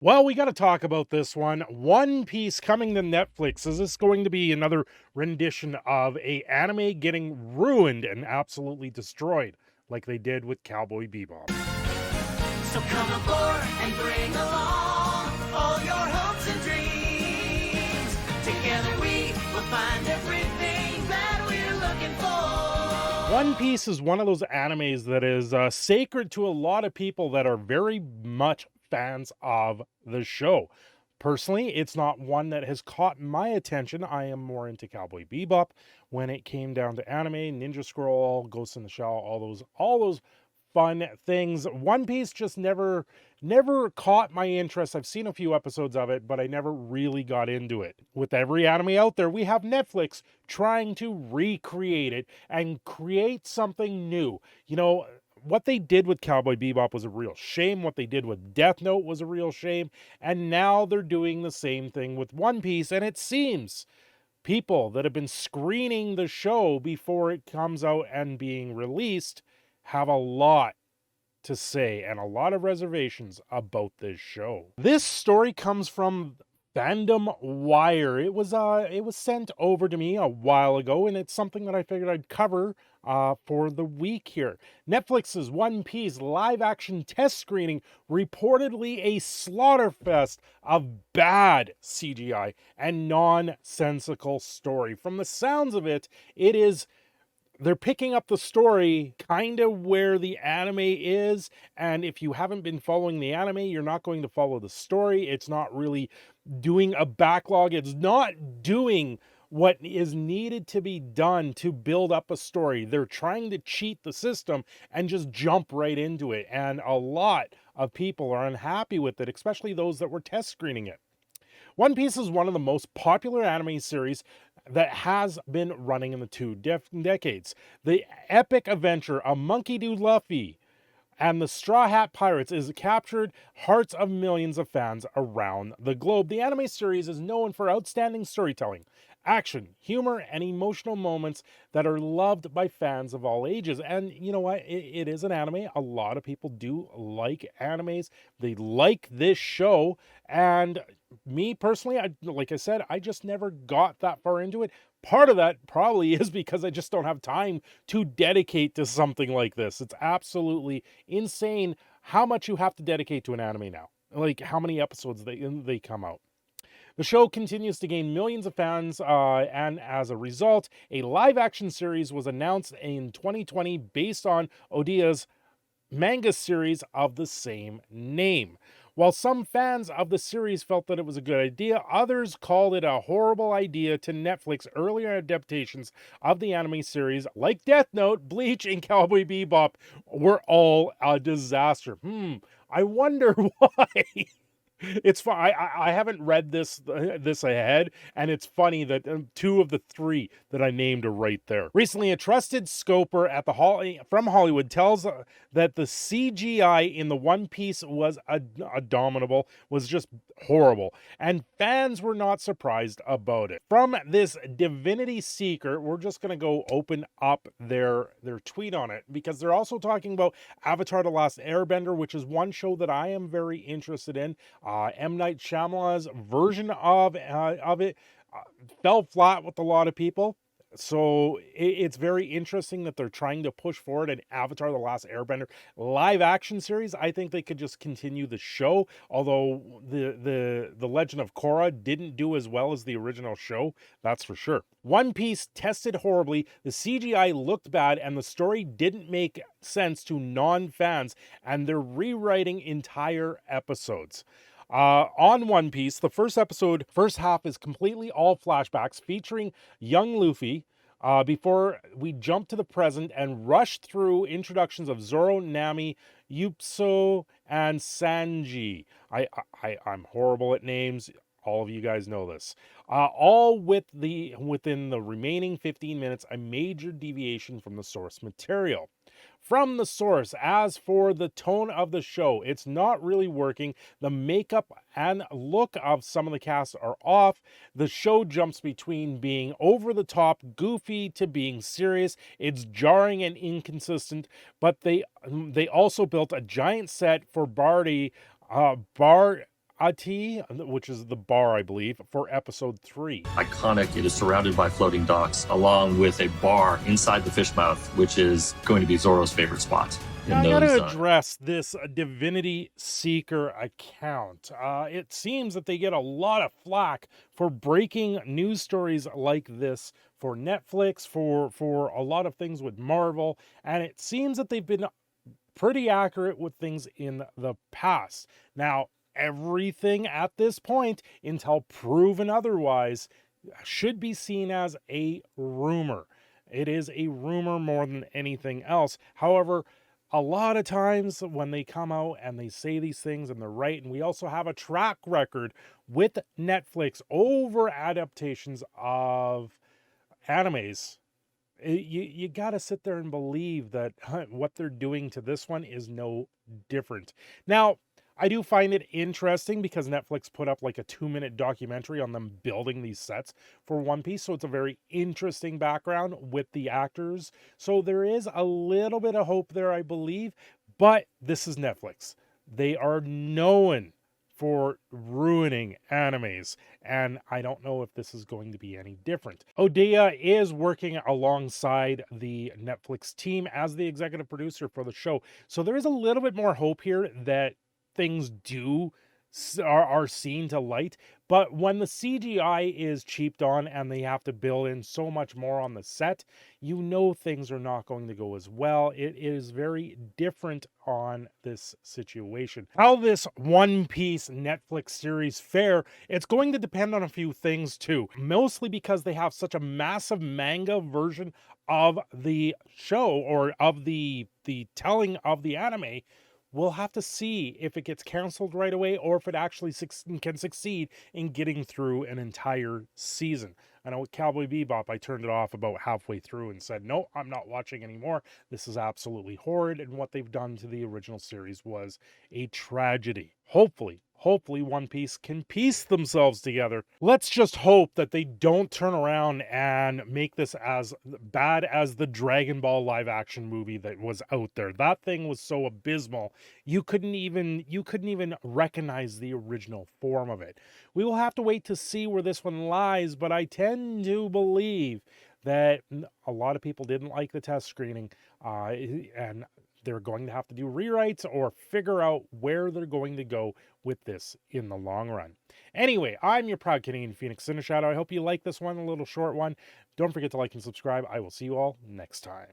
Well, we got to talk about this one. One Piece coming to Netflix. Is this going to be another rendition of a anime getting ruined and absolutely destroyed, like they did with Cowboy Bebop? So come aboard and bring along all your hopes and dreams. Together we will find everything that we're looking for. One Piece is one of those animes that is sacred to a lot of people that are very much fans of the show. Personally, it's not one that has caught my attention. I am more into Cowboy Bebop when it came down to anime, Ninja Scroll, Ghost in the Shell, all those fun things. One Piece just never caught my interest. I've seen a few episodes of it, but I never really got into it. With every anime out there, we have Netflix trying to recreate it and create something new. What they did with Cowboy Bebop was a real shame. What they did with Death Note was a real shame. And now they're doing the same thing with One Piece. And it seems people that have been screening the show before it comes out and being released have a lot to say and a lot of reservations about this show. This story comes from Fandom Wire. It was sent over to me a while ago, and it's something that I figured I'd cover for the week here. Netflix's One Piece live action test screening, reportedly a slaughterfest of bad CGI and nonsensical story. From the sounds of it, they're picking up the story kind of where the anime is, and if you haven't been following the anime, you're not going to follow the story. It's not really doing a backlog. It's not doing what is needed to be done to build up a story. They're trying to cheat the system and just jump right into it, and a lot of people are unhappy with it, especially those that were test screening it. One Piece is one of the most popular anime series that has been running in the two decades. The epic adventure of Monkey D. Luffy and the Straw Hat Pirates is captured hearts of millions of fans around the globe. The anime series is known for outstanding storytelling, action, humor, and emotional moments that are loved by fans of all ages. And you know what? It is an anime. A lot of people do like animes. They like this show. And me personally, like I said, I just never got that far into it. Part of that probably is because I just don't have time to dedicate to something like this. It's absolutely insane how much you have to dedicate to an anime now. Like how many episodes they come out. The show continues to gain millions of fans, and as a result, a live-action series was announced in 2020 based on Odia's manga series of the same name. While some fans of the series felt that it was a good idea, others called it a horrible idea to Netflix. Earlier adaptations of the anime series, like Death Note, Bleach, and Cowboy Bebop, were all a disaster. I wonder why. It's fun. I haven't read this ahead, and it's funny that two of the three that I named are right there. Recently, a trusted scoper at from Hollywood tells that the CGI in the One Piece was abominable, was just horrible, and fans were not surprised about it. From this Divinity Seeker, we're just gonna go open up their tweet on it, because they're also talking about Avatar: The Last Airbender, which is one show that I am very interested in. M. Night Shyamalan's version of it fell flat with a lot of people. So it's very interesting that they're trying to push forward an Avatar: The Last Airbender live action series. I think they could just continue the show, although the Legend of Korra didn't do as well as the original show, that's for sure. One Piece tested horribly, the CGI looked bad, and the story didn't make sense to non-fans, and they're rewriting entire episodes. On One Piece, the first half is completely all flashbacks featuring young Luffy, before we jump to the present and rush through introductions of Zoro, Nami, Yupso, and Sanji. I'm horrible at names. All of you guys know this. All within the remaining 15 minutes, a major deviation from the source material. From the source, as for the tone of the show, it's not really working. The makeup and look of some of the cast are off. The show jumps between being over the top, goofy, to being serious. It's jarring and inconsistent, but they also built a giant set for Barty, Ati, which is the bar, I believe, for episode 3. Iconic. It is surrounded by floating docks, along with a bar inside the fish mouth, which is going to be Zoro's favorite spot. Now, I gotta address this Divinity Seeker account. It seems that they get a lot of flack for breaking news stories like this for Netflix, for a lot of things with Marvel, and it seems that they've been pretty accurate with things in the past. Now, everything at this point, until proven otherwise, should be seen as a rumor. It is a rumor more than anything else. However, a lot of times when they come out and they say these things and they're right, and we also have a track record with Netflix over adaptations of animes, you got to sit there and believe that what they're doing to this one is no different. Now, I do find it interesting because Netflix put up like a 2-minute documentary on them building these sets for One Piece. So it's a very interesting background with the actors. So there is a little bit of hope there, I believe. But this is Netflix. They are known for ruining animes, and I don't know if this is going to be any different. Odia is working alongside the Netflix team as the executive producer for the show. So there is a little bit more hope here that things are seen to light. But when the CGI is cheaped on and they have to build in so much more on the set, you know things are not going to go as well. It is very different on this situation. How this One Piece Netflix series fare, it's going to depend on a few things too. Mostly because they have such a massive manga version of the show, or of the telling of the anime. We'll have to see if it gets canceled right away or if it actually can succeed in getting through an entire season. I know with Cowboy Bebop, I turned it off about halfway through and said, no, I'm not watching anymore. This is absolutely horrid, and what they've done to the original series was a tragedy. Hopefully One Piece can piece themselves together. Let's just hope that they don't turn around and make this as bad as the Dragon Ball live action movie that was out there. That thing was so abysmal, you couldn't even recognize the original form of it. We will have to wait to see where this one lies, but I tend to believe that a lot of people didn't like the test screening, and they're going to have to do rewrites or figure out where they're going to go with this in the long run. Anyway, I'm your proud Canadian Phoenix, Cindershadow. I hope you like this one, a little short one. Don't forget to like and subscribe. I will see you all next time.